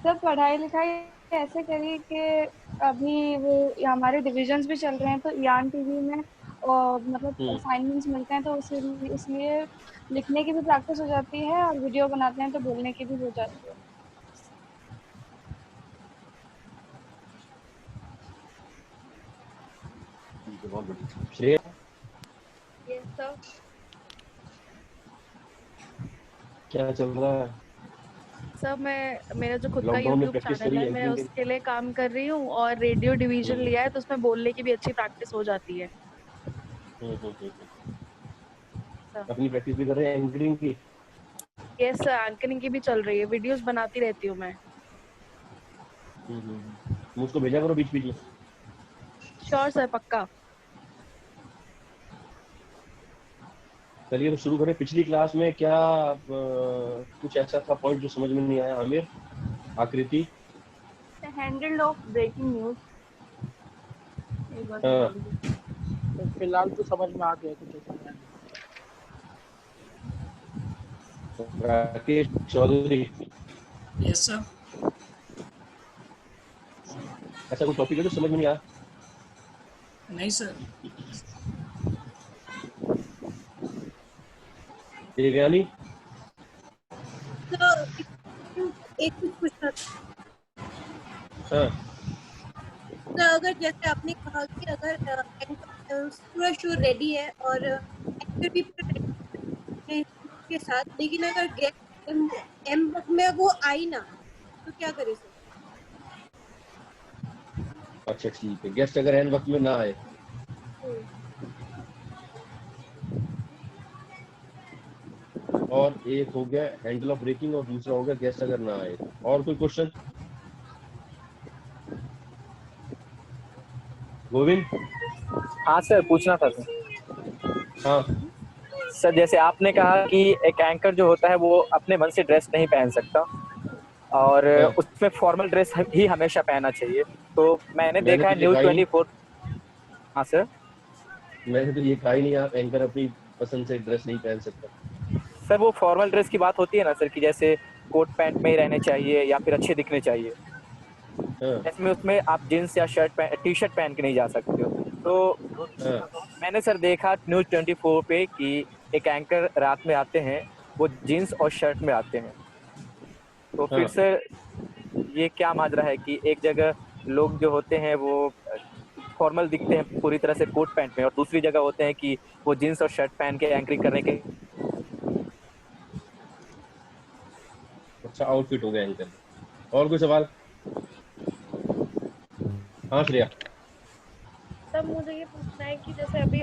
सब पढ़ाई लिखाई ऐसे करी कि अभी वो हमारे डिविजन्स भी चल रहे हैं, तो यान टीवी में और मतलब हम्म। असाइनमेंट्स मिलते हैं, तो इसलिए लिखने की भी प्रैक्टिस हो जाती है और वीडियो बनाते हैं तो बोलने की भी हो जाती है। ठीक है, बहुत बढ़िया। श्रेया, ये सब क्या चल रहा है? सब मैं मेरा जो खुद का लॉकडाउन में यूट्यूब प्रैक्टिस चैनल करी है, मैं एंकरिंग की? उसके लिए काम कर रही हूँ और रेडियो डिवीजन हम्म लिया है, तो उसमें बोलने की भी अच्छी प्रैक्टिस हो जाती है। हम्म। सब अपनी प्रैक्टिस भी कर रहे हैं एंकरिंग की? यस, एंकरिंग की भी चल रही है, वीडियोस बनाती रहती हूँ मैं। मुझको भेजा करो बीच बीच में। श्योर सर, पक्का। चलिए तो शुरू करें। पिछली क्लास में क्या कुछ ऐसा था पॉइंट जो समझ में नहीं आया? आमिर, आकृति। हैंडल्ड ऑफ ब्रेकिंग न्यूज एक बार हाँ, बता दीजिए। तो फिलहाल तो समझ में आ गया कुछ ऐसा नया नहीं। राकेश चौधरी। Yes sir. ऐसा कोई टॉपिक है जो समझ में नहीं आया? नहीं सर। देवयानी। तो एक चीज पूछना था। हाँ तो अगर जैसे आपने कहा कि अगर पूरा शो रेडी है और एक्टर भी पूरा ready है के साथ, लेकिन अगर गेस्ट एम एम वक्त में वो आई ना, तो क्या करे सर? अच्छा ठीक है, गेस्ट अगर एन वक्त में ना आए। और एक हो गया हैंडल ऑफ ब्रेकिंग और दूसरा हो गया गेस्ट अगर ना आए। और कोई क्वेश्चन? गोविंद। हाँ सर, पूछना था सर। हाँ सर जैसे आपने कहा कि एक एंकर जो होता है वो अपने मन से ड्रेस नहीं पहन सकता और हाँ, उसमें फॉर्मल ड्रेस ही हमेशा पहनना चाहिए। तो मैंने मैंने देखा तो है ये न्यूज कहा ही नहीं। 24। हाँ सर। मैंने तो ये कहा ही नहीं आप एंकर अपनी पसंद से ड्रेस नहीं पहन सकता। सर वो फॉर्मल ड्रेस की बात होती है ना सर, कि जैसे कोट पैंट में ही रहने चाहिए या फिर अच्छे दिखने चाहिए। हाँ इसमें उसमें आप जींस या टी शर्ट पहन के नहीं जा सकते हो। तो हाँ मैंने सर देखा न्यूज 24 पे कि एक एंकर रात में आते हैं, वो जीन्स और शर्ट में आते हैं। तो फिर हाँ। सर ये क्या माजरा है कि एक जगह लोग जो होते हैं वो फॉर्मल दिखते हैं पूरी तरह से कोट पैंट में, और दूसरी जगह होते हैं कि वो जीन्स और शर्ट पहन के एंकरिंग करने के। अच्छा आउटफिट हो गया एंकर। और कोई सवाल? हाँ श्रेया। तब मुझे ये पूछना है कि जैसे अभी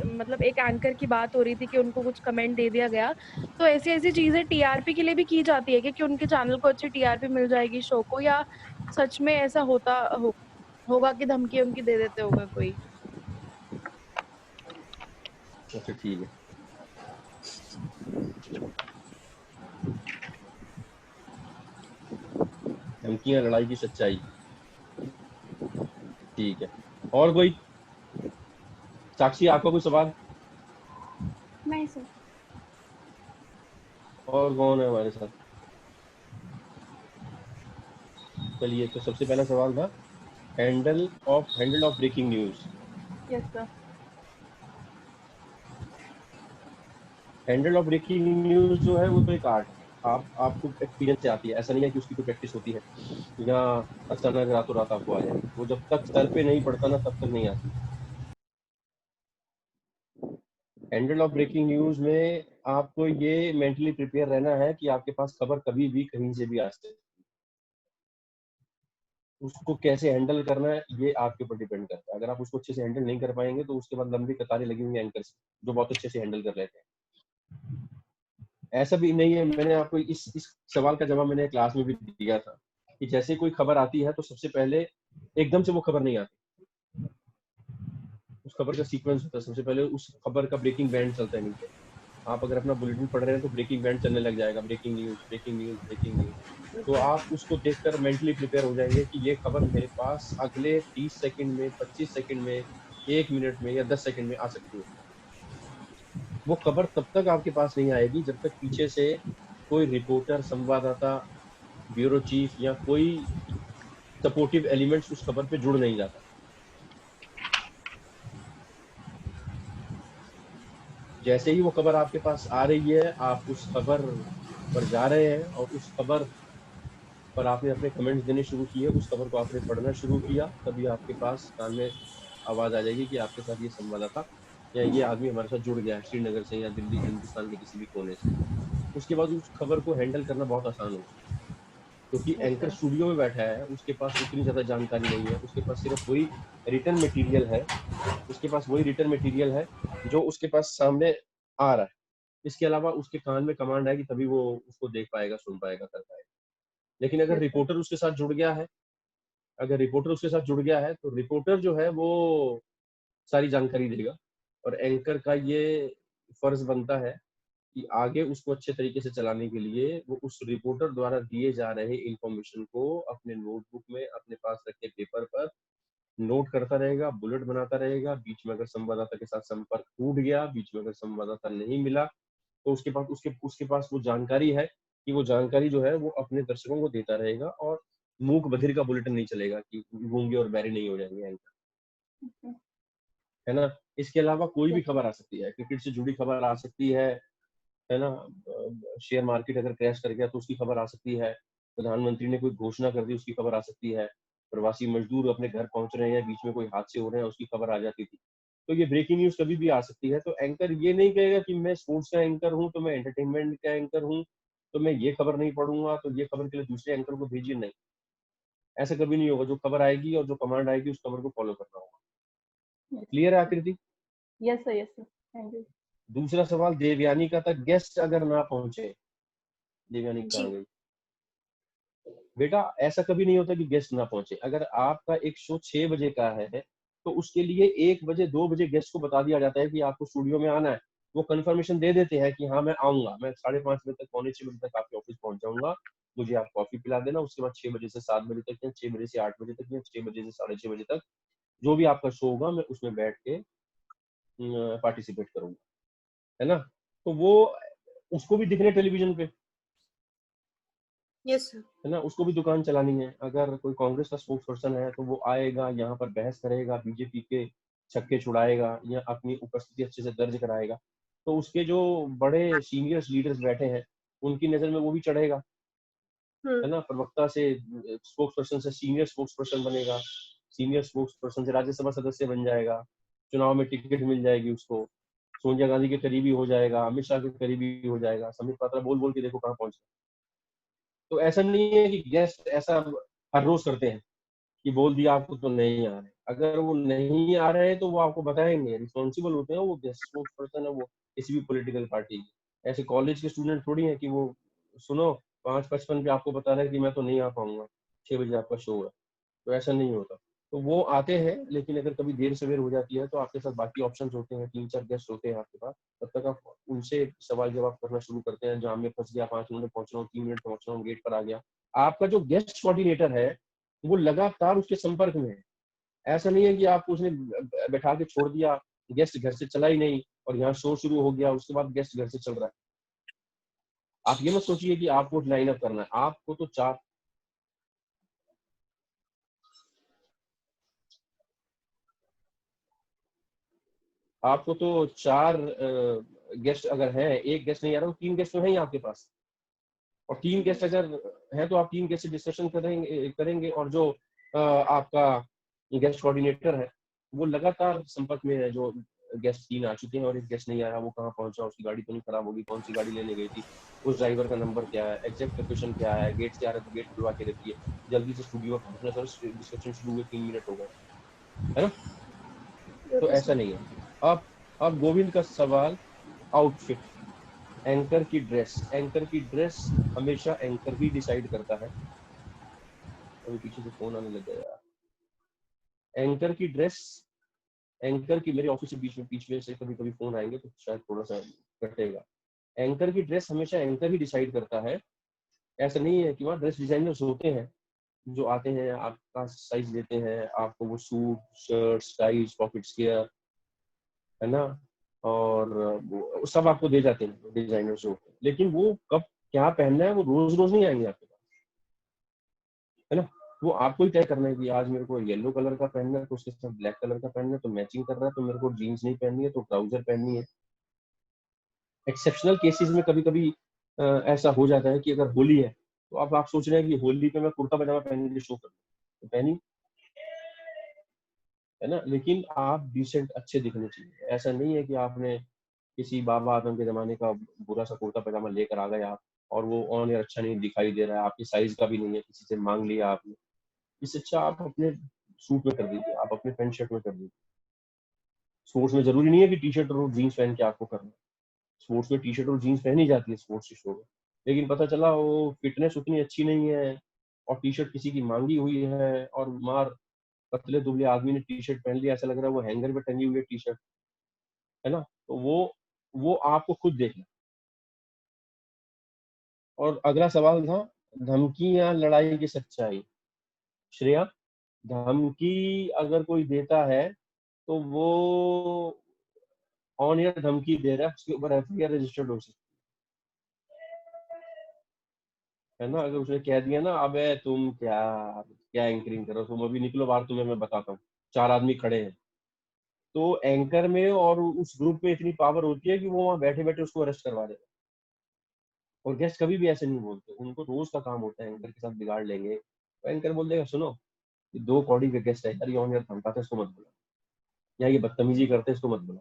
मतलब एक एंकर की बात हो रही थी कि उनको कुछ कमेंट दे दिया गया, तो ऐसी ऐसी चीजें टीआरपी के लिए भी की जाती है कि उनके चैनल को अच्छी टीआरपी मिल जाएगी शो को, या सच में ऐसा होगा कि धमकी उनकी दे देते होगा कोई? अच्छा ठीक है। धमकियां लड़ाई की सच्चाई। ठीक है। और कोई? साक्षी, आपका कोई सवाल? नहीं सर। और कौन है हमारे साथ? चलिए तो सबसे पहला सवाल था handle of breaking news. Yes sir. Handle of breaking news जो है वो तो एक आर्ट है। आपको एक्सपीरियंस से आती है, ऐसा नहीं है कि उसकी कोई प्रैक्टिस होती है या अचानक रातों रात आपको आ जाए। वो जब तक सर पे नहीं पड़ता ना तब तक नहीं आती। हैंडल ऑफ ब्रेकिंग न्यूज में आपको ये मेंटली प्रिपेयर रहना है कि आपके पास खबर कभी भी कहीं से भी आ सकती है। उसको कैसे हैंडल करना है ये आपके ऊपर डिपेंड करता है। अगर आप उसको अच्छे से हैंडल नहीं कर पाएंगे तो उसके बाद लंबी कतारें लगी हुई एंकर्स जो बहुत अच्छे से हैंडल कर लेते हैं। ऐसा भी नहीं है, मैंने आपको इस सवाल का जवाब मैंने क्लास में भी दिया था कि जैसे कोई खबर आती है तो सबसे पहले एकदम से वो खबर नहीं आती। उस खबर का सीक्वेंस होता है। सबसे पहले उस खबर का ब्रेकिंग बैंड चलता है नीचे। आप अगर अपना बुलेटिन पढ़ रहे हैं तो ब्रेकिंग बैंड चलने लग जाएगा, breaking news breaking news breaking news. तो आप उसको देखकर मेंटली प्रिपेयर हो जाएंगे कि ये खबर मेरे पास अगले 30 सेकंड में, 25 सेकंड में, 1 मिनट में या 10 सेकंड में आ सकती है। वो खबर तब तक आपके पास नहीं आएगी जब तक पीछे से कोई रिपोर्टर, संवाददाता ब्यूरो चीफ या कोई सपोर्टिव एलिमेंट्स उस खबर पे जुड़ नहीं जाता। जैसे ही वो खबर आपके पास आ रही है, आप उस खबर पर जा रहे हैं और उस खबर पर आपने अपने कमेंट्स देने शुरू किए, उस खबर को आपने पढ़ना शुरू किया, तभी आपके पास कान में आवाज आ जाएगी कि आपके साथ ये संवाददाता या ये आदमी हमारे साथ जुड़ गया है श्रीनगर से या दिल्ली हिंदुस्तान के किसी भी कोने से। उसके बाद उस खबर को हैंडल करना बहुत आसान हो जाए, क्योंकि एंकर स्टूडियो में बैठा है, उसके पास उतनी ज्यादा जानकारी नहीं है, उसके पास सिर्फ वही रिटर्न मटेरियल है, उसके पास वही रिटर्न मटेरियल है जो उसके पास सामने आ रहा है। इसके अलावा उसके कान में कमांड आएगी तभी वो उसको देख पाएगा, सुन पाएगा, कर पाएगा। लेकिन अगर रिपोर्टर उसके साथ जुड़ गया है, अगर रिपोर्टर उसके साथ जुड़ गया है तो रिपोर्टर जो है वो सारी जानकारी देगा, और एंकर का ये फर्ज बनता है कि आगे उसको अच्छे तरीके से चलाने के लिए वो उस रिपोर्टर द्वारा दिए जा रहे इंफॉर्मेशन को अपने नोटबुक में अपने पास रखे पेपर पर नोट करता रहेगा, बुलेट बनाता रहेगा। बीच में अगर संवाददाता के साथ संपर्क टूट गया, बीच में अगर संवाददाता नहीं मिला, तो उसके पास उसके पास वो जानकारी है कि वो जानकारी जो है वो अपने दर्शकों को देता रहेगा, और मूक बधिर का बुलेटिन नहीं चलेगा कि गूंगे और बहरे नहीं हो जाएंगे एंकर, है ना। इसके अलावा कोई भी खबर आ सकती है, क्रिकेट से जुड़ी खबर आ सकती है ना। शेयर मार्केट अगर क्रैश कर गया तो उसकी खबर आ सकती है, प्रधानमंत्री ने कोई घोषणा कर दी उसकी खबर आ सकती है, प्रवासी मजदूर अपने घर पहुंच रहे हैं, बीच में कोई हादसे हो रहे हैं, उसकी खबर आ जाती थी। तो ये ब्रेकिंग न्यूज कभी भी आ सकती है। तो एंकर ये नहीं कहेगा कि मैं स्पोर्ट्स का एंकर हूँ तो मैं एंटरटेनमेंट का एंकर हूँ तो मैं ये खबर नहीं पढ़ूंगा, तो ये खबर के लिए दूसरे एंकर को भेजिए, नहीं, ऐसा कभी नहीं होगा। जो खबर आएगी और जो कमांड आएगी उस खबर को फॉलो करना होगा। क्लियर है आकृति? Yes sir, yes sir, thank you. दूसरा सवाल देवयानी का था, गेस्ट अगर ना पहुंचे। देवयानी कहाँ गई बेटा? ऐसा कभी नहीं होता कि गेस्ट ना पहुंचे। अगर आपका एक शो 6 बजे का है तो उसके लिए 1 बजे 2 बजे गेस्ट को बता दिया जाता है कि आपको स्टूडियो में आना है। वो कंफर्मेशन दे देते हैं कि हाँ मैं आऊंगा, मैं 5:30 बजे तक, पौने 6 बजे तक आपके ऑफिस पहुंच जाऊंगा, मुझे आप कॉफी पिला देना। उसके बाद 6 बजे से 7 बजे तक या 6 बजे से 8 बजे तक या 6 बजे से 6:30 बजे तक जो भी आपका शो होगा मैं उसमें बैठ के पार्टिसिपेट करूंगा, है ना। तो वो उसको भी दिखने टेलीविजन पे, यस सर। है ना, उसको भी दुकान चलानी है। अगर कोई कांग्रेस का स्पोक्स पर्सन है तो वो आएगा, यहाँ पर बहस करेगा, बीजेपी के छक्के छुड़ाएगा या अपनी उपस्थिति अच्छे से दर्ज कराएगा, तो उसके जो बड़े सीनियर्स लीडर्स बैठे हैं उनकी नजर में वो भी चढ़ेगा, है ना। प्रवक्ता से स्पोक्स पर्सन से सीनियर स्पोक्स पर्सन बनेगा, सीनियर स्पोक्स पर्सन से राज्यसभा सदस्य बन जाएगा, चुनाव में टिकट मिल जाएगी उसको, सोनिया गांधी के करीबी हो जाएगा, अमित शाह के करीबी हो जाएगा। संबित पात्रा बोल बोल के देखो कहाँ पहुंच। तो ऐसा नहीं है कि गेस्ट ऐसा हर रोज करते हैं कि बोल दिया आपको तो नहीं आ रहे। अगर वो नहीं आ रहे हैं तो वो आपको बताएंगे, रिस्पॉन्सिबल होते हैं वो, गेस्ट स्पोक्स पर्सन है वो किसी भी पॉलिटिकल पार्टी के। ऐसे कॉलेज के स्टूडेंट थोड़ी है कि वो सुनो 5:55 पे आपको बता रहे हैं कि मैं तो नहीं आ पाऊंगा, 6 बजे आपका शो है। तो ऐसा नहीं होता। तो वो आते हैं, लेकिन अगर कभी देर सवेर हो जाती है तो आपके साथ बाकी ऑप्शंस होते हैं, 3-4 गेस्ट होते हैं आपके पास, तब तक आप उनसे सवाल जवाब करना शुरू करते हैं। जाम में फंस गया, 5 मिनट में पहुंच रहा हूँ, 3 मिनट पहुंच रहा हूँ, गेट पर आ गया। आपका जो गेस्ट कोऑर्डिनेटर है वो लगातार उसके संपर्क में है। ऐसा नहीं है कि आपको उसने बैठा के छोड़ दिया, गेस्ट घर से चला ही नहीं और यहाँ शो शुरू हो गया उसके बाद गेस्ट घर से चल रहा है। आप ये मत सोचिए कि आपको लाइन अप करना है। आपको तो चार गेस्ट अगर है, एक गेस्ट नहीं आ रहा, 3 गेस्ट तो है ही आपके पास। और 3 गेस्ट अगर है तो आप 3 गेस्ट से डिस्कशन करेंगे और जो आपका गेस्ट कोऑर्डिनेटर है वो लगातार संपर्क में है। जो गेस्ट 3 आ चुके हैं और एक गेस्ट नहीं आया, वो कहाँ पहुंचा, उसकी गाड़ी तो नहीं खराब होगी, कौन सी गाड़ी लेने गई थी, उस ड्राइवर का नंबर क्या है, एग्जैक्ट लोकेशन क्या है, गेट से आ रहा है तो गेट खुलवा के रखिए, जल्दी से स्टूडियो पहुंचना। सर डिस्कशन शुरू हुए 3 मिनट हो गए, है ना। तो ऐसा नहीं है। अब गोविंद का सवाल, आउटफिट, एंकर की ड्रेस हमेशा एंकर ही डिसाइड करता है। अभी पीछे से फोन आने लग गया यार। एंकर की मेरे ऑफिस से बीच में से कभी कभी फोन आएंगे तो शायद थोड़ा सा कटेगा। एंकर की ड्रेस हमेशा एंकर ही डिसाइड करता है। ऐसा नहीं है कि वहाँ ड्रेस डिजाइनर्स होते हैं जो आते हैं, आपका साइज लेते हैं, आपको वो suit shirt ties pocket square, है ना, और वो सब आपको दे जाते हैं डिजाइनर्स होते हैं। लेकिन वो कब क्या पहनना है वो रोज रोज नहीं आएंगे आपके पास। है ना। वो आपको ही तय करना है कि आज मेरे को येलो कलर का पहनना है तो उसके साथ ब्लैक कलर का पहनना है, तो मैचिंग कर रहा है, तो मेरे को जीन्स नहीं पहननी है तो ट्राउजर पहननी है। एक्सेप्शनल केसेस में कभी कभी ऐसा हो जाता है कि अगर होली है तो अब आप सोच रहे हैं कि होली पे मैं कुर्ता पजामा पहन के शो करूँ, तो पहनी, है ना। लेकिन आप डिसेंट अच्छे दिखने चाहिए। ऐसा नहीं है कि आपने किसी बाबा आदम के जमाने का बुरा सा कुर्ता पजामा लेकर आ गए आप, और वो ऑन एयर अच्छा नहीं दिखाई दे रहा है, आपकी साइज का भी नहीं है, किसी से मांग लिया आपने। इससे अच्छा आप अपने सूट में कर दीजिए, आप अपने पैंट शर्ट में कर दीजिए। स्पोर्ट्स में जरूरी नहीं है कि टी शर्ट और जीन्स पहन के आपको करना है। स्पोर्ट्स में टी शर्ट और जीन्स पहनी जाती है स्पोर्ट्स के शो में, लेकिन पता चला वो फिटनेस उतनी अच्छी नहीं है और टी शर्ट किसी की मांगी हुई है, और मार पतले दुबले आदमी ने टी शर्ट पहन लिया, ऐसा लग रहा है वो हैंगर पे टंगी हुई है टी शर्ट, है ना। तो वो आपको खुद देखना। और अगला सवाल था, धमकी या लड़ाई की सच्चाई। श्रेया, धमकी अगर कोई देता है तो वो ऑन एयर धमकी दे रहा है, उसके ऊपर एफआईआर रजिस्टर्ड हो सकती है ना। अगर उसने कह दिया ना, अबे तुम क्या क्या एंकरिंग करो, तुम अभी निकलो बाहर, तुम्हें मैं बताता हूँ, 4 आदमी खड़े हैं, तो एंकर में और उस ग्रुप में इतनी पावर होती है कि वो वहां बैठे बैठे उसको अरेस्ट करवा देगा। और गेस्ट कभी भी ऐसे नहीं बोलते, उनको रोज का काम होता है एंकर के साथ बिगाड़ लेंगे, तो एंकर बोल देगा सुनो, ये 2 कौड़ी के गेस्ट है यार, ये ऑन एयर धमकाते इसको मत बुला, या ये बदतमीजी करते इसको मत बुला।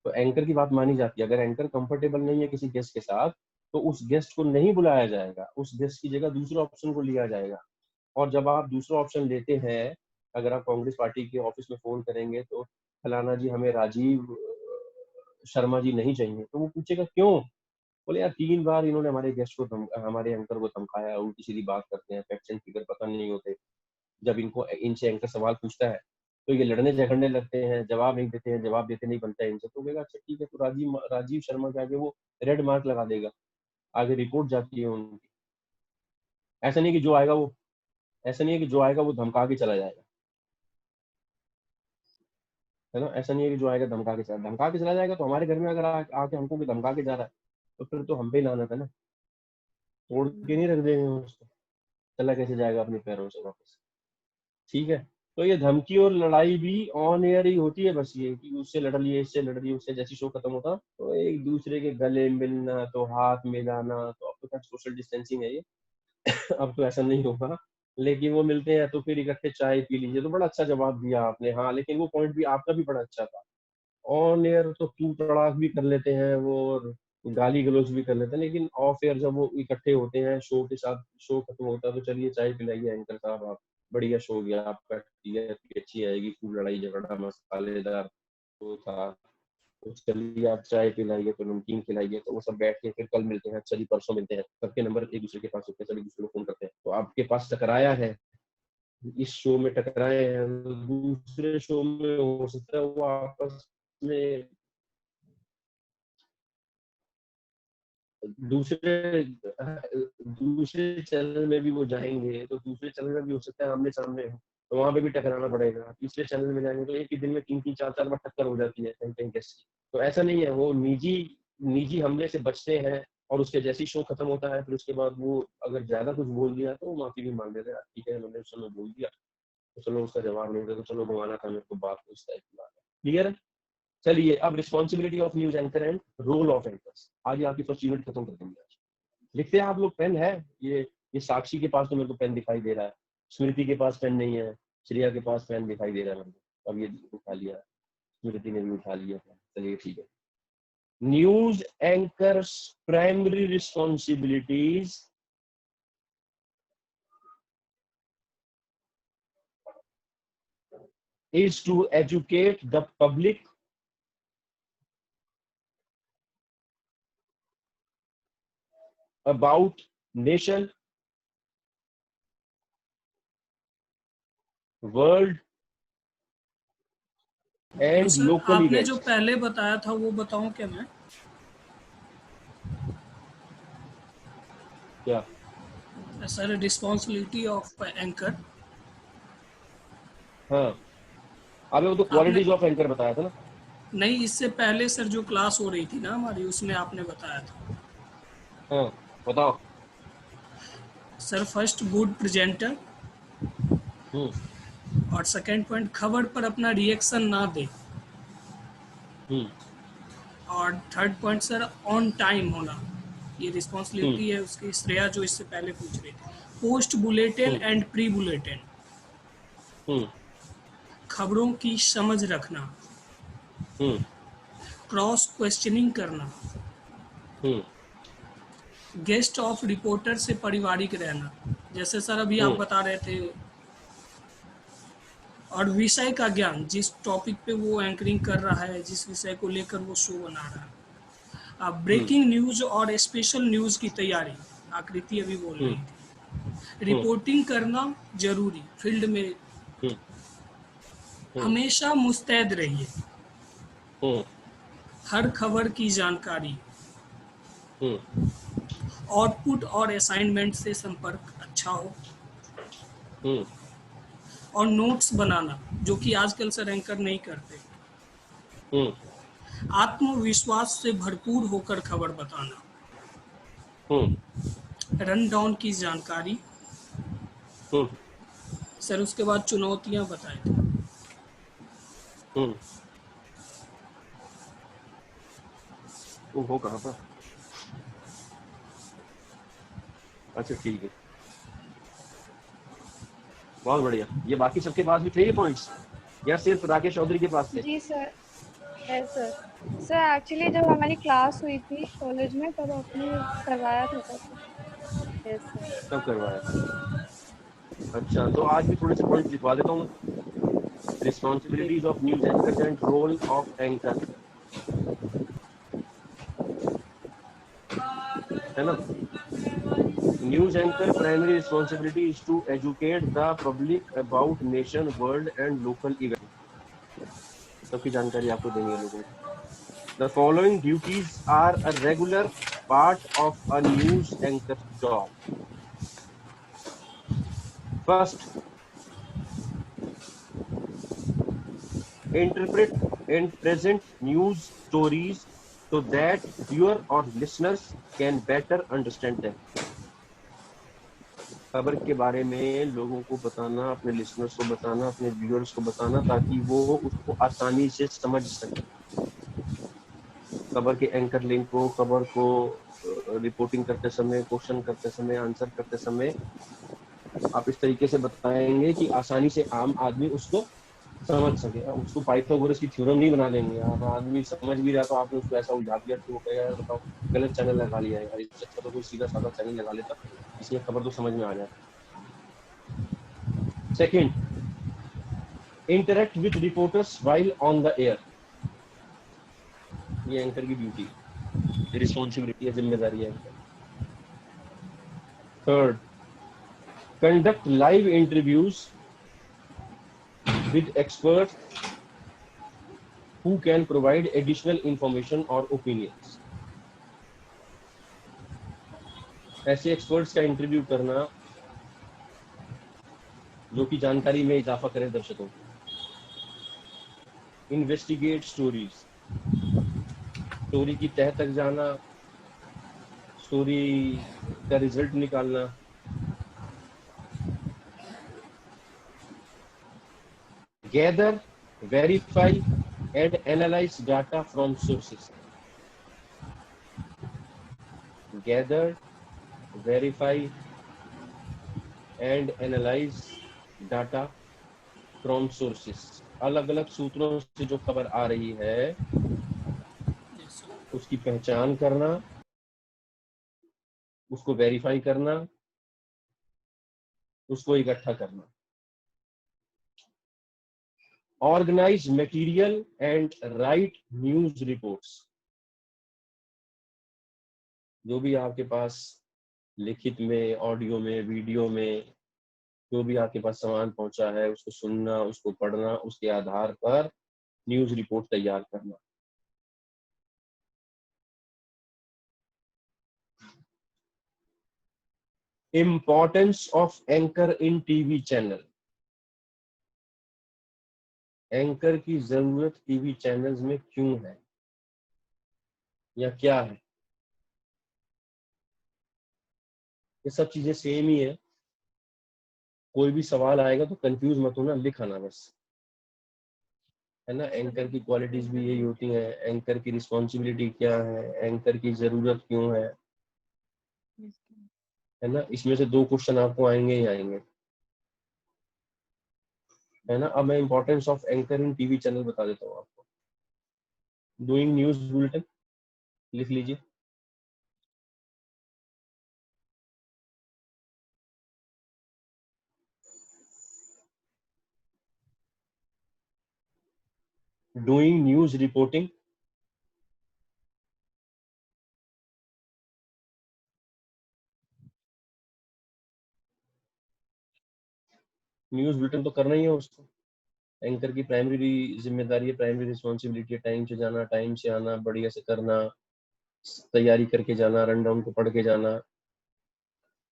तो एंकर की बात मानी जाती है। अगर एंकर कंफर्टेबल नहीं है किसी गेस्ट के साथ तो उस गेस्ट को नहीं बुलाया जाएगा, उस गेस्ट की जगह दूसरे ऑप्शन को लिया जाएगा। और जब आप दूसरा ऑप्शन लेते हैं, अगर आप कांग्रेस पार्टी के ऑफिस में फोन करेंगे तो फलाना जी हमें राजीव शर्मा जी नहीं चाहिए, तो वो पूछेगा क्यों, बोले यार 3 बार इन्होंने हमारे गेस्ट को हमारे एंकर को धमकाया, उल्टी सीधी बात करते हैं, फैक्ट्स एंड फिगर पता नहीं होते। जब इनको इनसे एंकर सवाल पूछता है तो ये लड़ने झगड़ने लगते हैं, जवाब नहीं देते हैं, जवाब देते नहीं बनता है इनसे, तो कहेगा अच्छा ठीक है, तो राजीव शर्मा के आगे वो रेड मार्क लगा देगा, आगे रिपोर्ट जाती है उनकी। ऐसा नहीं कि जो आएगा वो ऐसा नहीं है कि जो आएगा वो धमका के चला जाएगा, है ना। ऐसा नहीं है कि जो आएगा धमका के चला जाएगा, तो हमारे घर में अगर आके हमको भी धमका के जा रहा है तो फिर तो हम पे ही लानत है ना, तोड़ के नहीं रख देंगे उसको, चला कैसे जाएगा अपने पैरों से वापस। ठीक है, तो ये धमकी और लड़ाई भी ऑन एयर ही होती है। बस ये कि उससे लड़ लिए, इससे लड़ लिए, उससे जैसी शो खत्म होता तो एक दूसरे के गले मिलना, तो हाथ मिलाना, तो अब तो क्या सोशल डिस्टेंसिंग है ये अब तो ऐसा नहीं होगा, लेकिन वो मिलते हैं तो फिर इकट्ठे चाय पी लीजिए। तो बड़ा अच्छा जवाब दिया आपने, हाँ, लेकिन वो पॉइंट भी आपका भी बड़ा अच्छा था। ऑन एयर तो तू तड़ाक भी कर लेते हैं वो, और गाली गलौज भी कर लेते हैं, लेकिन ऑफ एयर जब वो इकट्ठे होते हैं शो के साथ, शो खत्म होता है तो चलिए चाय पिलाइए एंकर साहब, आप बढ़िया शो गया आपका, टीआरपी अच्छी आएगी, खूब लड़ाई झगड़ा मसालेदार शो था, तो चलिए आप चाय पिलाइए, तो नमकीन खिलाइए, तो वो सब बैठ के फिर कल मिलते हैं, अच्छा जी परसों मिलते हैं, सबके नंबर एक दूसरे के पास होते हैं, सभी दूसरे को फोन करते हैं, तो आपके पास टकराया है, इस शो में टकराए हैं, तो दूसरे शो में हो सकता है वो आपस में दूसरे दूसरे चैनल में भी वो जाएंगे, तो दूसरे चैनल में भी हो सकता है आमने सामने हो, तो वहां पे भी टकराना पड़ेगा। तीसरे चैनल में जाएंगे तो एक ही दिन में 3-3 4-4 बार टक्कर हो जाती है कहीं कहीं गेस्ट की। तो ऐसा नहीं है, वो निजी निजी हमले से बचते हैं, और उसके जैसे ही शो खत्म होता है फिर उसके बाद वो अगर ज्यादा कुछ बोल दिया तो वो माफी भी मांग लेते हैं, ठीक है मैंने उस समय बोल दिया, तो चलो उसका जवाब नहीं दे, तो चलो घुमाना था मेरे को बात, को इस टाइप की बात है। क्लियर है। चलिए अब responsibility of news anchor and role of anchors, आज आपकी फर्स्ट यूनिट खत्म कर देंगे। आज लिखते हैं आप लोग, पेन है, ये साक्षी के पास तो मेरे को पेन दिखाई दे रहा है, स्मृति के पास पेन नहीं है, श्रेया के पास पेन दिखाई दे रहा है मेरे को, अब ये उठा लिया, स्मृति ने भी उठा लिया। चलिए ठीक है। News anchors primary responsibilities is to educate the public about nation, world and sir local आपने events. जो पहले बताया था वो बताऊं क्या मैं? क्या सर रिस्पॉन्सिबिलिटी ऑफ एंकर। हाँ, अबे वो तो क्वालिटीज ऑफ एंकर बताया था ना। नहीं, इससे पहले सर जो क्लास हो रही थी ना हमारी, उसमें आपने बताया था। हाँ बताओ। सर फर्स्ट गुड प्रेजेंटर, हम्म और सेकंड पॉइंट, खबर पर अपना रिएक्शन ना दे। हम्म और third point sir, on time होना, ये हम्म रिस्पॉन्सिबिलिटी है उसकी। श्रेया जो इससे पहले पूछ रही थी, post bulletin hmm and pre bulletin, hmm खबरों की समझ रखना, हम्म क्रॉस क्वेश्चनिंग करना, हम्म गेस्ट ऑफ रिपोर्टर से पारिवारिक रहना, जैसे सर अभी आप हम्म बता रहे थे, और विषय का ज्ञान, जिस टॉपिक पे वो एंकरिंग कर रहा है, जिस विषय को लेकर वो शो बना रहा है। अब हम्म ब्रेकिंग न्यूज और स्पेशल न्यूज की तैयारी, आकृति अभी बोल रही हम्म थी, हम्म रिपोर्टिंग करना जरूरी फील्ड में, हम्म हम्म हमेशा मुस्तैद रहिए, हम्म हर खबर की जानकारी, हम्म आउटपुट और असाइनमेंट से संपर्क अच्छा हो, हम्म और नोट्स बनाना, जो कि आजकल सर एंकर नहीं करते, हम्म आत्मविश्वास से भरपूर होकर खबर बताना, हम्म रन डाउन की जानकारी। हम्म सर उसके बाद चुनौतियां बताए थे। हम्म वो कहाँ पर? अच्छा ठीक है, बहुत बढ़िया। ये बाकी सबके पास भी थे ये पॉइंट्स या सिर्फ राकेश चौधरी के पास थे? जी सर, है सर। सर एक्चुअली जब हमारी क्लास हुई थी कॉलेज में तब आपने करवाया था सर। Yes sir. तब करवाया था। अच्छा, तो आज भी थोड़े से पॉइंट्स लिखवा देता हूँ। Responsibilities of news anchor and role of anchor, है ना? News anchor primary responsibility is to educate the public about nation, world and local events. सबकी जानकारी आपको देनी है लोगों को। The following duties are a regular part of a news anchor's job. First, interpret and present news stories so that viewer or listeners can better understand them. खबर के बारे में लोगों को बताना, अपने लिसनर्स को बताना, अपने व्यूअर्स को बताना, ताकि वो उसको आसानी से समझ सके। खबर के एंकर लिंक को, खबर को रिपोर्टिंग करते समय, क्वेश्चन करते समय, आंसर करते समय आप इस तरीके से बताएंगे कि आसानी से आम आदमी उसको समझ सके। उसको पाइथागोरस की थ्योरम नहीं बना देंगे। आप आदमी समझ भी रहा तो आपने उसको ऐसा उलझा दिया कि वो कहेगा बताओ गलत चैनल लगा लिया है। इससे अच्छा तो कोई सीधा साधा चैनल लगा लेता, इसमें खबर तो समझ में आ जाती। Second, interact with reporters while on the air. ये एंकर की ड्यूटी, रिस्पॉन्सिबिलिटी है, जिम्मेदारी है anchor. Third, conduct live interviews with experts who can provide additional information or opinions. ऐसे एक्सपर्ट्स का इंटरव्यू करना जो कि जानकारी में इजाफा करे दर्शकों को। इन्वेस्टिगेट स्टोरीज, स्टोरी की तह तक जाना, स्टोरी का रिजल्ट निकालना। Gather, verify and analyse data from sources. Gather, verify and analyse data from sources. अलग अलग सूत्रों से जो खबर आ रही है उसकी पहचान करना, उसको वेरीफाई करना, उसको इकट्ठा करना। Organise material and write news reports. जो भी आपके पास लिखित में, ऑडियो में, वीडियो में जो भी आपके पास सामान पहुंचा है उसको सुनना, उसको पढ़ना, उसके आधार पर न्यूज रिपोर्ट तैयार करना। Importance of anchor in TV channel. Anchor की जरूरत टीवी चैनल्स में क्यों है या क्या है? ये सब चीजें सेम ही है। कोई भी सवाल आएगा तो कंफ्यूज मत होना, लिख आना बस, है ना। एंकर की क्वालिटीज भी यही होती हैं, एंकर की रिस्पॉन्सिबिलिटी क्या है, एंकर की जरूरत क्यों है ना। इसमें से 2 क्वेश्चन आपको आएंगे ही आएंगे, है ना। अब मैं importance of anchor in TV channel बता देता हूँ आपको। डूइंग न्यूज बुलेटिन लिख लीजिए। Doing news reporting, news bulletin तो करना ही है उसको। एंकर की प्राइमरी जिम्मेदारी है, प्राइमरी रिस्पॉन्सिबिलिटी है, टाइम से जाना, टाइम से आना, बढ़िया से करना, तैयारी करके जाना, रन डाउन को पढ़ के जाना,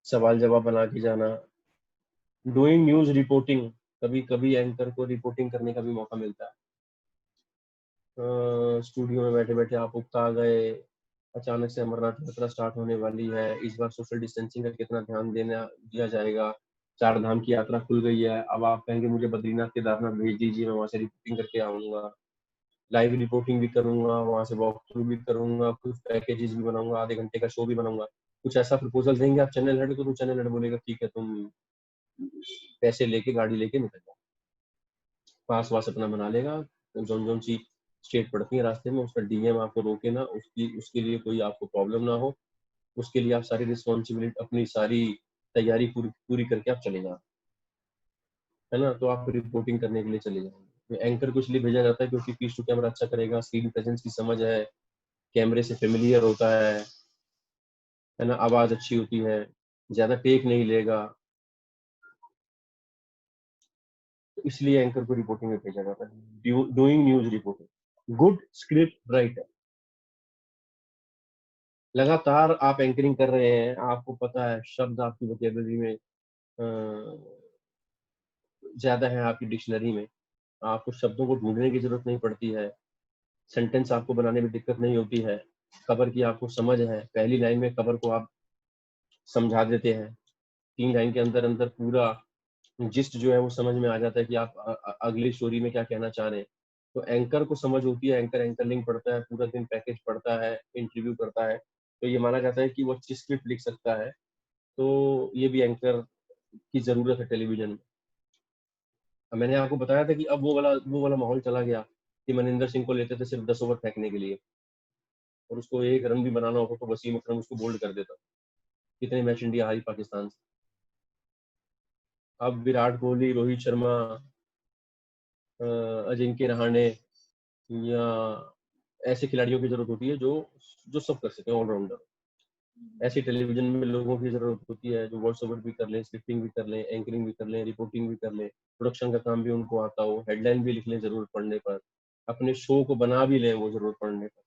सवाल जवाब बना के जाना। डूइंग न्यूज रिपोर्टिंग, कभी कभी एंकर को रिपोर्टिंग करने का भी मौका मिलता है। स्टूडियो में बैठे बैठे आप उकता गए, अचानक से अमरनाथ यात्रा स्टार्ट होने वाली है, इस बार सोशल डिस्टेंसिंग का कितना ध्यान देना दिया जाएगा, 4 धाम की यात्रा खुल गई है, अब आप कहेंगे मुझे बद्रीनाथ केदारनाथ भेज दीजिए, मैं वहां से रिपोर्टिंग करके आऊंगा, लाइव रिपोर्टिंग भी करूंगा, वहां से वॉक थ्रू भी करूंगा, कुछ पैकेजेस भी बनाऊंगा, आधे घंटे का शो भी बनाऊंगा। कुछ ऐसा प्रपोजल देंगे आप चैनल हेड को, तो चैनल हेड बोलेगा ठीक है, तुम पैसे लेके गाड़ी लेके निकल जाओ, पास वास अपना बना लेगा। तो जोन जोन सी स्टेट पड़ती है रास्ते में, उसका डीएम आपको रोके ना, उसके लिए कोई आपको प्रॉब्लम ना हो, उसके लिए आप सारी रिस्पॉन्सिबिलिटी, अपनी सारी तैयारी पूरी पूरी करके आप चले जाओ, है ना। तो आप रिपोर्टिंग करने के लिए चले जाओगे। एंकर को इसलिए भेजा जाता है क्योंकि पीस टू कैमरा अच्छा करेगा, स्क्रीन प्रेजेंस की समझ है, कैमरे से फेमिलियर होता है ना, आवाज अच्छी होती है, ज्यादा टेक नहीं लेगा, तो इसलिए एंकर को रिपोर्टिंग में भेजा जाता है। Doing news reporting, good script writer, लगातार आप एंकरिंग कर रहे हैं, आपको पता है शब्द आपकी वोकेबलरी में ज्यादा है, आपकी डिक्शनरी में, आपको शब्दों को ढूंढने की जरूरत नहीं पड़ती है, सेंटेंस आपको बनाने में दिक्कत नहीं होती है, खबर की आपको समझ है, पहली लाइन में खबर को आप समझा देते हैं, 3 लाइन के अंदर अंदर पूरा जिस्ट जो है वो समझ में आ जाता है कि आप अगली स्टोरी में क्या कहना चाह रहे हैं। तो एंकर को समझ होती है, एंकर लिंक पढ़ता है, पूरा दिन पैकेज पढ़ता है, इंटरव्यू करता है, तो ये माना जाता है कि वो अच्छी स्क्रिप्ट लिख सकता है। तो ये भी एंकर की जरूरत है टेलीविजन में। मैंने आपको बताया था कि अब वो वाला माहौल चला गया कि मनिंदर सिंह को लेते थे सिर्फ 10 ओवर फेंकने के लिए, और उसको 1 रन भी बनाना होता तो वसीम अकरम उसको बोल्ड कर देता। कितने मैच इंडिया हारी पाकिस्तान से। अब विराट कोहली, रोहित शर्मा, अजिंक्य रहाणे या ऐसे खिलाड़ियों की जरूरत होती है जो जो सब कर सके, ऑलराउंडर। ऐसी टेलीविजन में लोगों की जरूरत होती है जो वॉइस ओवर भी कर लें, स्क्रिप्टिंग भी कर लें, एंकरिंग भी कर लें, रिपोर्टिंग भी कर लें, प्रोडक्शन का काम भी उनको आता हो, हेडलाइन भी लिख लें जरूरत पड़ने पर, अपने शो को बना भी लें वो जरूरत पड़ने पर,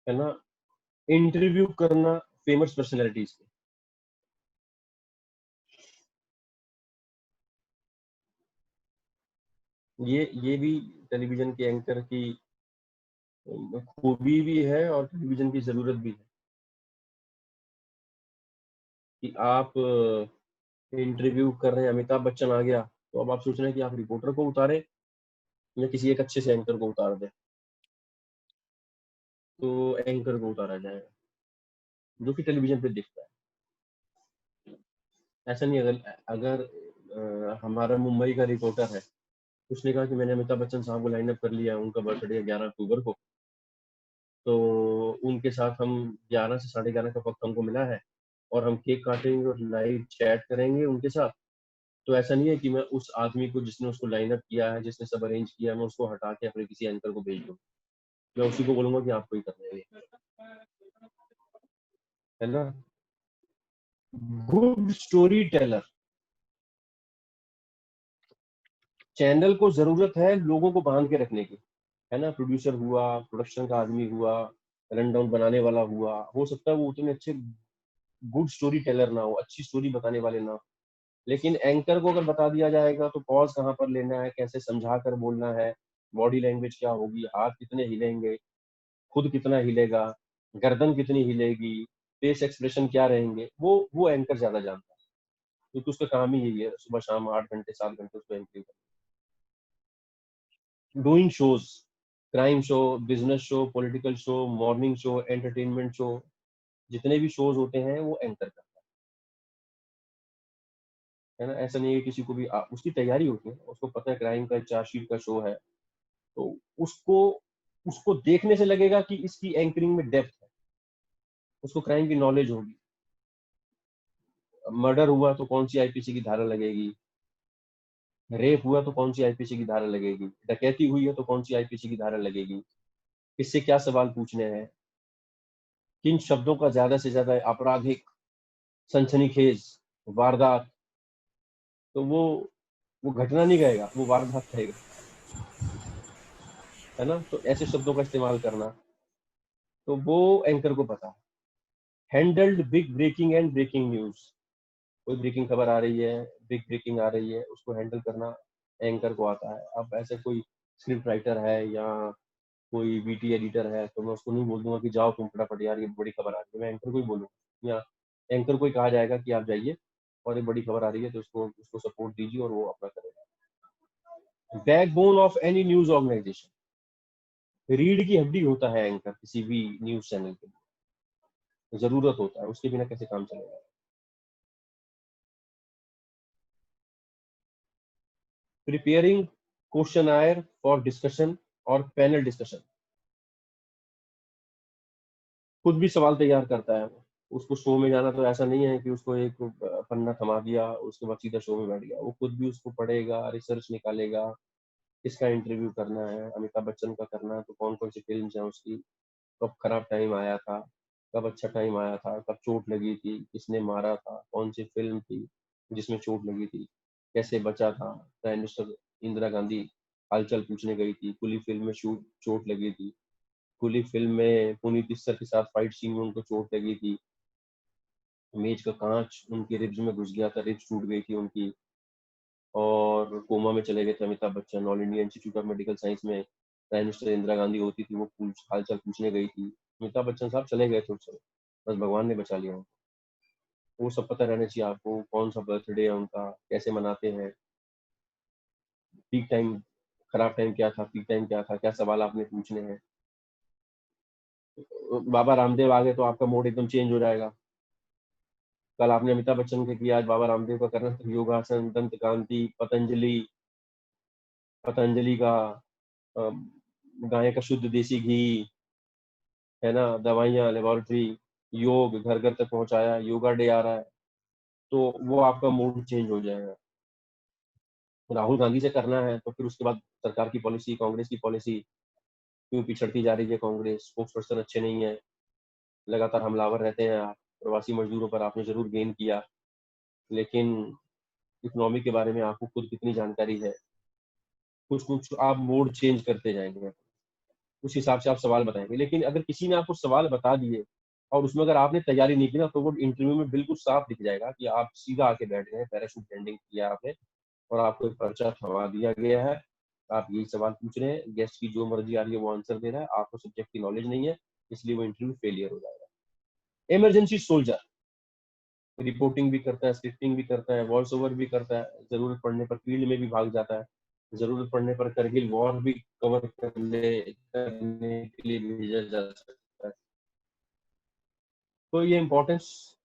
है ना। इंटरव्यू करना फेमस पर्सनैलिटीज के, ये भी टेलीविजन के एंकर की खूबी भी है और टेलीविजन की जरूरत भी है कि आप इंटरव्यू कर रहे हैं, अमिताभ बच्चन आ गया, तो अब आप सोच रहे हैं कि आप रिपोर्टर को उतारे या किसी एक अच्छे से एंकर को उतार दे, तो एंकर को उतारा जाएगा जो कि टेलीविजन पे दिखता है। ऐसा नहीं, अगर अगर हमारा मुंबई का रिपोर्टर है, उसने कहा कि मैंने अमिताभ बच्चन साहब को लाइन अप कर लिया है, उनका बर्थडे है 11 अक्टूबर को, तो उनके साथ हम 11 से 11:30 का वक्त हमको मिला है और हम केक काटेंगे और लाइव चैट करेंगे उनके साथ। तो ऐसा नहीं है कि मैं उस आदमी को जिसने उसको लाइन अप किया है, जिसने सब अरेंज किया है, मैं उसको हटा के अपने किसी एंकर को भेज दूँ। मैं उसी को बोलूंगा कि आपको ही करना है, है ना। गुड स्टोरी टेलर, चैनल को जरूरत है लोगों को बांध के रखने की, है ना। प्रोड्यूसर हुआ, प्रोडक्शन का आदमी हुआ, रन डाउन बनाने वाला हुआ, हो सकता है वो उतने अच्छे गुड स्टोरी टेलर ना हो, अच्छी स्टोरी बताने वाले ना हो, लेकिन एंकर को अगर बता दिया जाएगा तो पॉज कहाँ पर लेना है, कैसे समझा कर बोलना है, बॉडी लैंग्वेज क्या होगी, हाथ कितने हिलेंगे, खुद कितना हिलेगा, गर्दन कितनी हिलेगी, फेस एक्सप्रेशन क्या रहेंगे, वो एंकर ज्यादा जानता है। क्योंकि उसका काम ही यही है, सुबह शाम 8 घंटे 7 घंटे उसको एंकरिंग करना। Doing shows, crime show, business show, political show, morning show, entertainment show, जितने भी शोज होते हैं वो एंकर करता है ना। ऐसा नहीं है किसी को भी उसकी तैयारी होती है, उसको पता है क्राइम का चार्जशीट का शो है, तो उसको उसको देखने से लगेगा कि इसकी एंकरिंग में डेप्थ है, उसको क्राइम की नॉलेज होगी। मर्डर हुआ तो कौन सी आईपीसी की धारा लगेगी, रेप हुआ तो कौन सी आईपीसी की धारा लगेगी, डकैती हुई है तो कौन सी आईपीसी की धारा लगेगी, किससे क्या सवाल पूछने हैं, किन शब्दों का ज्यादा से ज्यादा आपराधिक, सनसनीखेज, वारदात, तो वो घटना नहीं कहेगा, वो वारदात कहेगा, है ना। तो ऐसे शब्दों का इस्तेमाल करना, तो वो एंकर को पता है। Handled big breaking and breaking news, कोई ब्रेकिंग खबर आ रही है, बिग ब्रेकिंग आ रही है, उसको हैंडल करना एंकर को आता है। अब ऐसे कोई स्क्रिप्ट राइटर है या कोई बीटी एडिटर है, तो मैं उसको नहीं बोल दूंगा कि जाओ तुम फटाफट यार ये बड़ी खबर आ रही है, मैं एंकर को ही बोलूंगा, या एंकर को ही कहा जाएगा कि आप जाइए और ये बड़ी खबर आ रही है तो उसको सपोर्ट दीजिए और वो अपना करेगा। Backbone of any news organisation, रीढ़ की हड्डी होता है एंकर किसी भी न्यूज चैनल के लिए, जरूरत होता है, उसके बिना कैसे काम चलेगा। प्रिपेयरिंग क्वेश्चनायर फॉर डिस्कशन और पैनल डिस्कशन, खुद भी सवाल तैयार करता है वो। उसको शो में जाना तो ऐसा नहीं है कि उसको एक पन्ना थमा दिया उसके बाद सीधा शो में बैठ गया, वो खुद भी उसको पढ़ेगा, रिसर्च निकालेगा, किसका इंटरव्यू करना है, अमिताभ बच्चन का करना है तो कौन कौन सी फिल्म है उसकी, कब खराब टाइम आया था, कब अच्छा टाइम आया था, कब चोट लगी थी, किसने मारा था, कौन सी फिल्म थी जिसमें चोट लगी थी, कैसे बचा था, प्राइम मिनिस्टर इंदिरा गांधी हालचाल पूछने गई थी, कुली फिल्म में चोट लगी थी, कुली फिल्म में पुनीत इस्सर के साथ फाइट सीन में उनको चोट लगी थी, मेज का कांच उनकी रिब्स में घुस गया था, रिब्स टूट गई थी उनकी, और कोमा में चले गए थे Amitabh Bachchan. All India institute of medical science में प्राइम मिनिस्टर इंदिरा गांधी होती थी, वो हालचाल पूछने गई थी, अमिताभ बच्चन साहब चले गए थे उस समय, बस भगवान ने बचा लिया उनको। वो सब पता रहना चाहिए आपको, कौन सा बर्थडे है उनका, कैसे मनाते हैं, पीक टाइम, खराब टाइम क्या था, पीक टाइम क्या था, क्या सवाल आपने पूछने हैं। बाबा रामदेव आ गए तो आपका मूड एकदम चेंज हो जाएगा। कल आपने अमिताभ बच्चन के किया, आज बाबा रामदेव का करना, तो योगासन, दंत कांति, पतंजलि का गाय का शुद्ध देसी घी, है ना, दवाइयाँ, लेबोरेटरी, योग घर घर तक पहुंचाया, योगा डे आ रहा है, तो वो आपका मूड चेंज हो जाएगा। राहुल गांधी से करना है तो फिर उसके बाद सरकार की पॉलिसी, कांग्रेस की पॉलिसी, क्यों पिछड़ती जा रही है कांग्रेस, स्पोक्स पर्सन अच्छे नहीं है, लगातार हमलावर रहते हैं आप, प्रवासी मजदूरों पर आपने जरूर गेन किया, लेकिन इकोनॉमी के बारे में आपको खुद कितनी जानकारी है। कुछ कुछ आप मोड चेंज करते जाएंगे, उस हिसाब से आप सवाल बताएंगे। लेकिन अगर किसी ने आपको सवाल बता दिए और उसमें अगर आपने तैयारी नहीं की ना, तो वो इंटरव्यू में बिल्कुल साफ दिख जाएगा कि आप सीधा आके बैठ गए, पैराशूट लैंडिंग किया आपने और आपको एक पर्चा थमा दिया गया है, आप यही सवाल पूछ रहे हैं, गेस्ट की जो मर्जी आ रही है वो आंसर दे रहा है, आपको सब्जेक्ट की नॉलेज नहीं है, इसलिए वो इंटरव्यू फेलियर हो जाएगा। इमरजेंसी सोल्जर, रिपोर्टिंग भी करता है, स्क्रिप्टिंग भी करता है, वॉइस ओवर भी करता है, जरूरत पड़ने पर फील्ड में भी भाग जाता है, जरूरत पड़ने पर करगिल वॉर भी कवर करने के लिए भेजा जा सकता है। तो ये importance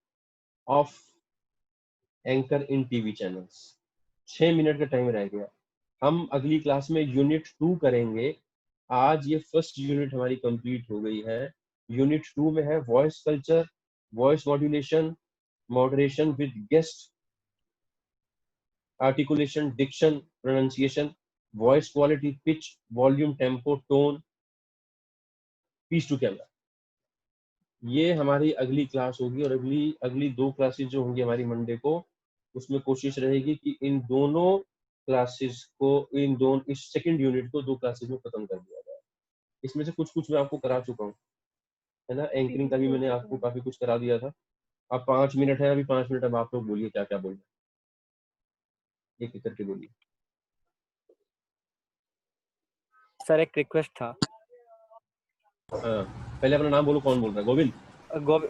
of anchor in TV channels. 6 minute का टाइम रह गया, हम अगली क्लास में यूनिट 2 करेंगे। आज ये फर्स्ट यूनिट हमारी कंप्लीट हो गई है। यूनिट 2 में है voice culture, voice modulation, moderation with guest, articulation, diction, pronunciation, voice quality, pitch, volume, tempo, tone, piece to camera. ये हमारी अगली क्लास होगी और अगली अगली 2 क्लासेस जो होंगी हमारी मंडे को, उसमें कोशिश रहेगी कि इन दोनों क्लासेस को, इस सेकंड यूनिट को 2 क्लासेस में खत्म कर दिया जाए। इसमें से कुछ कुछ मैं आपको करा चुका हूँ, है ना। एंकरिंग का भी मैंने आपको काफी कुछ करा दिया था। अब 5 मिनट है, अभी 5 मिनट अब आप लोग बोलिए क्या क्या बोलना, एक एक करके बोलिए। सर एक रिक्वेस्ट था। हाँ, पहले अपना नाम बोलो, कौन बोल रहा है? गोविंद?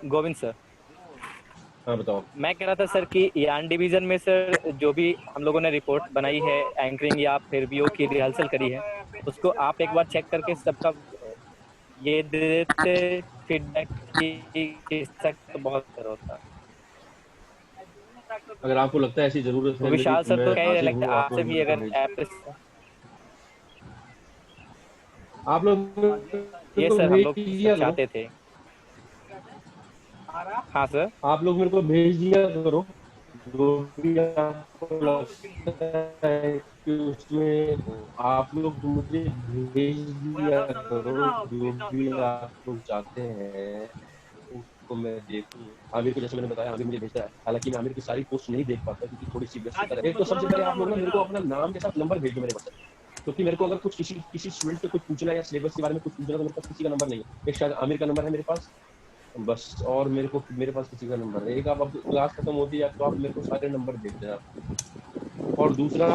गोविंद सर। हाँ बताओ। मैं कह रहा था सर कि यान डिवीजन में सर जो भी हम लोगों ने रिपोर्ट बनाई है, एंकरिंग या फिर वीओ की रिहर्सल करी है, उसको आप एक बार चेक करके सबका ये दे देते फीडबैक कि किसका तो बहुत बेहतर होता। अगर आपको लगता है ऐसी जरूरत तो है मेरी, विशाल तो सर मैं तो कह रहे हाजिर लगता हूँ, है आप आपसे लोग भी मेरे को अगर भेज, ऐप आप लोग मेरे ये को सर हम भेज लोग दिया करो, चाहते थे। हाँ सर। आप लोग मेरे को भेज दिया करो जो भी आपको लगता है कि उसमें आप लोग मुझे भेज दिया करो, जो भी आप लोग चाहते हैं उसको मैं देखूं। आमिर को जैसे मैंने बताया, आमिर मुझे भेजता है, हालांकि मैं आमिर की सारी पोस्ट नहीं देख पाता क्योंकि थोड़ी सी व्यस्तता रहती है। एक तो सबसे पहले आप लोग ना मेरे को अपना नाम के साथ नंबर भेज दो मेरे पास, क्योंकि मेरे को अगर कुछ किसी स्टूडेंट से कुछ पूछना है या सिलेबस के बारे में कुछ पूछना है तो मेरे पास किसी का नंबर नहीं है। एक शायद आमिर का नंबर है मेरे पास बस, और मेरे पास किसी का नंबर नहीं। एक आप अब क्लास खत्म होती है तो आप मेरे को सारे नंबर भेज देना। और दूसरा,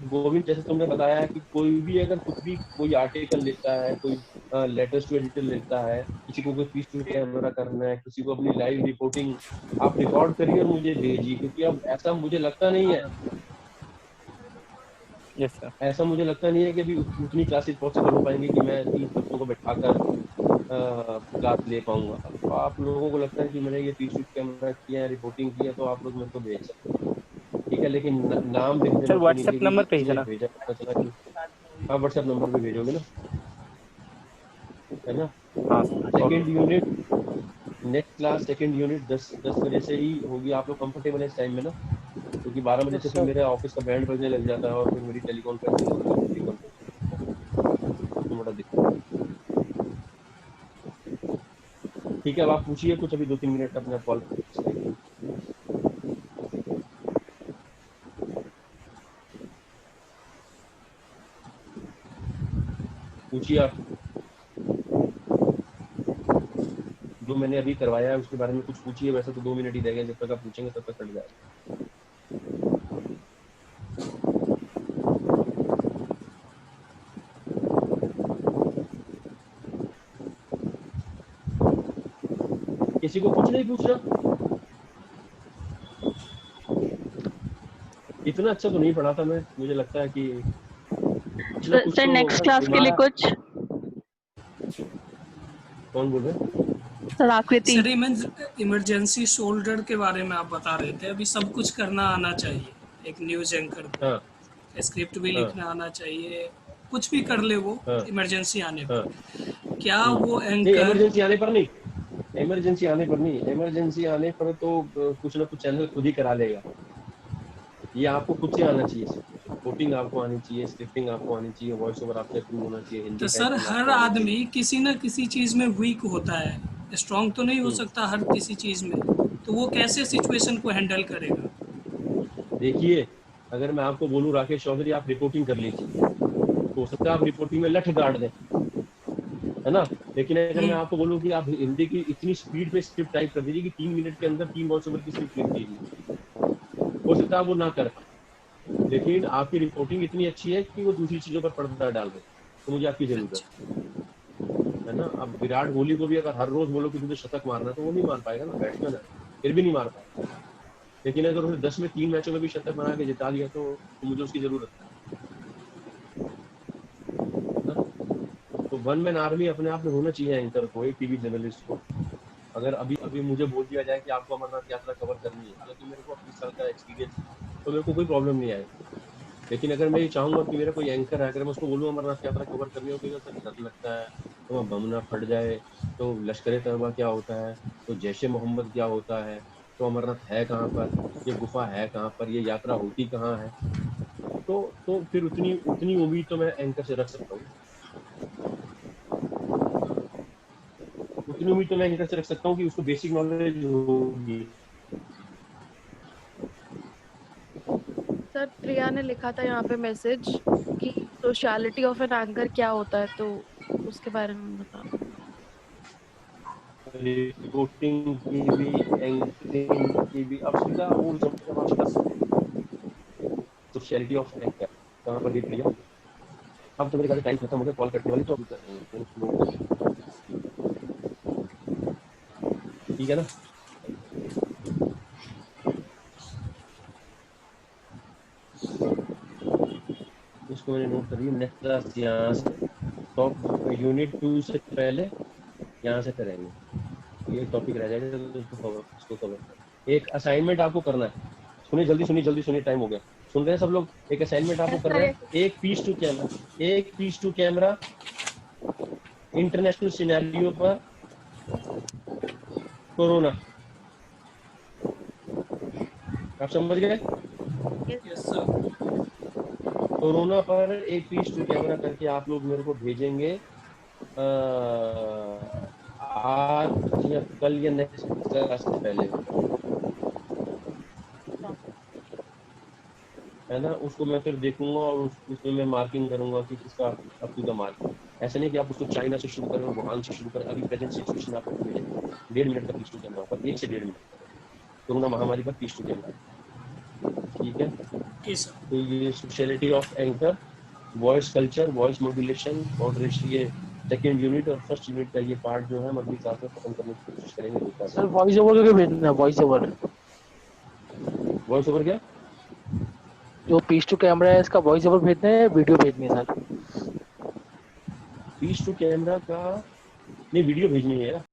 गोविंद जैसे तुमने बताया कि कोई भी अगर कुछ भी कोई आर्टिकल लेता है, कोई लेटेस्ट टू एडिटर लेता है, किसी को कोई पीस टू कैमरा करना है, किसी को अपनी लाइव रिपोर्टिंग, आप रिकॉर्ड करिए और मुझे भेजिए, क्योंकि अब ऐसा मुझे लगता नहीं है, यस सर। ऐसा मुझे लगता नहीं है कि अभी उतनी क्लासेस पॉसिबल हो पाएंगी कि मैं 30 बच्चों को बैठाकर क्लास ले पाऊंगा। तो आप लोगों को लगता है कि मैंने ये पीस टू कैमरा किया है, रिपोर्टिंग किया, तो आप लोग मेरे को भेज सकते हैं, ठीक है। लेकिन नाम लिख देना सर उसके नीचे व्हाट्सएप कि नंबर पे ही किसने ना। भेजा, पता चला कि आप व्हाट्सएप नंबर पे भेजोगे ना, है ना। हाँ sir. Second okay. Unit, next class second unit 10 बजे से ही होगी। आप लोग कंफर्टेबल है इस टाइम में ना, क्योंकि 12 बजे से यस फिर सर। मेरे ऑफिस का बैंड बजने लग जाता है और फिर मेरी टेलीकॉन्फ्रेंसिंग होती है, वीडियो कॉन्फ्रेंसिंग होती है, उसमें बड़ा दिक्कत है। ठीक है, अब आप पूछिए कुछ, अभी 2-3 मिनट अपने आप कॉल पूछिए आप। जो मैंने अभी करवाया है उसके बारे में कुछ पूछिए, वैसे तो 2 मिनट ही रह गए, जब तक आप पूछेंगे तब तक कट जाएगा। किसी को कुछ नहीं पूछना? इतना अच्छा तो नहीं पढ़ा था मैं, मुझे लगता है कि कुछ ना कुछ सर तो नेक्स्ट क्लास के लिए दिमाग। कुछ कौन बोल रहे हैं? सर आकृति। सर इमरजेंसी शोल्डर के बारे में आप बता रहे थे, अभी सब कुछ करना आना चाहिए एक न्यूज़ एंकर हाँ को, स्क्रिप्ट भी हाँ लिखना आना चाहिए, कुछ भी कर ले वो हाँ इमरजेंसी आने हाँ। पर। क्या वो नहीं, एंकर इमरजेंसी आने पर नहीं, इमरजेंसी आने पर नहीं, इमरजेंसी आने पर तो कुछ ना कुछ चैनल खुद ही करा लेगा। ये आपको खुद से आना चाहिए, सब कुछ रिपोर्टिंग आपको आनी चाहिए, स्क्रिप्टिंग आपको आनी चाहिए, वॉइस ओवर आपसे अप्रूव होना चाहिए, तो हिंदी सर टाइपिंग हर आपको आनी आदमी चाहिए। किसी न किसी चीज़ में वीक होता है, स्ट्रांग तो नहीं हो हम्म, सकता हर किसी चीज़ में, तो वो कैसे सिचुएशन को हैंडल करेगा? देखिए, अगर मैं आपको बोलूं राकेश चौधरी आप रिपोर्टिंग कर लीजिए, तो हो सकता है आप रिपोर्टिंग में लठ गाड़ दें, है ना। लेकिन अगर मैं आपको बोलूं कि आप हिंदी की इतनी स्पीड पे स्क्रिप्ट टाइप कर दीजिए कि 3 मिनट के अंदर 3 वॉइस ओवर की स्क्रिप्ट लिख दीजिए, हो सकता है वो ना कर पाए, लेकिन आपकी रिपोर्टिंग इतनी अच्छी है कि वो दूसरी चीजों पर पर्दा डाल रहे, तो मुझे आपकी जरूरत अच्छा। है ना। अब विराट कोहली को भी अगर हर रोज बोलो कि तुझे शतक मारना है तो वो नहीं मार पाएगा ना, बैट्समैन है, फिर भी नहीं मार पाएगा। लेकिन अगर उसने 10 में 3 मैचों में भी शतक बना के जिता दिया तो मुझे उसकी जरूरत है ना। तो वन मैन आर्मी अपने आप में होना चाहिए एंकर को, एक टीवी जर्नलिस्ट को। अगर अभी अभी मुझे बोल दिया जाए कि आपको अमरनाथ यात्रा कवर करनी है, हालांकि मेरे को 20 साल का एक्सपीरियंस है, तो मेरे को कोई प्रॉब्लम नहीं आएगा। लेकिन अगर मैं ये चाहूंगा कि मेरा कोई एंकर है, अगर मैं उसको बोलूँ अमरनाथ यात्रा कवर करनी होगी, तो सर डर लगता है, तो वहाँ बम ना फट जाए, तो लश्कर तैयबा क्या होता है, तो जैश ए मोहम्मद क्या होता है, तो अमरनाथ है कहाँ पर, ये गुफा है कहाँ पर, ये यात्रा होती कहाँ है, तो फिर उतनी उतनी उम्मीद तो मैं एंकर से रख सकता हूँ, उतनी उम्मीद तो मैं एंकर से रख सकता हूँ कि उसको बेसिक नॉलेज होगी। सर प्रिया ने लिखा था यहाँ पे मैसेज कि सोशलिटी ऑफ एन एंकर क्या होता है, तो उसके बारे में बता। रिपोर्टिंग की भी, एंकरिंग की भी, अब सीधा वो जब आप सोशलिटी ऑफ एंकर कहाँ पर देख लिया। अब तो मेरे ख्याल से टाइम खत्म हो गया, कॉल कटने वाली, तो अभी ठीक है ना। उसको मैंने नोट कर लिया। नेक्स्ट क्लास यहाँ से टॉप यूनिट 2 से पहले यहाँ से करेंगे। ये टॉपिक रह जाएगा तो उसको कवर। एक असाइनमेंट आपको करना है, सुनिए जल्दी सुनिए, टाइम हो गया। सुन रहे हैं सब लोग? एक असाइनमेंट आपको करना है, एक piece to camera international scenario पर कोरोना। आप समझ गए? Yes sir. कोरोना पर एक पीस टू कैमरा करके आप लोग मेरे को भेजेंगे आज या कल या नेक्स्ट क्लास से पहले, है ना? उसको मैं फिर देखूंगा और उसमें मैं मार्किंग करूंगा कि किसका अप टू द मार्क। ऐसा नहीं कि आप उसको चाइना से शुरू करें, वुहान से शुरू करें। अभी प्रेजेंट सिचुएशन आपको भेजें 1.5 मिनट का पीस टू कैमरा पर, 1 से 1.5 मिनट कोरोना महामारी पर पीस टू कैमरा। ठीक है? Okay sir. तो ये speciality of anchor, voice culture, voice modulation और ये सेकेंड यूनिट और फर्स्ट यूनिट का ये पार्ट जो है हम अगली क्लास में खत्म करने की कोशिश करेंगे। सर वॉइस ओवर करके भेजना है, वॉइस ओवर। वॉइस ओवर क्या? जो पीस टू कैमरा है इसका वॉइस ओवर भेजना है, वीडियो भेजनी है सर? पीस टू कैमरा का नहीं, वीडियो भेजनी है यार।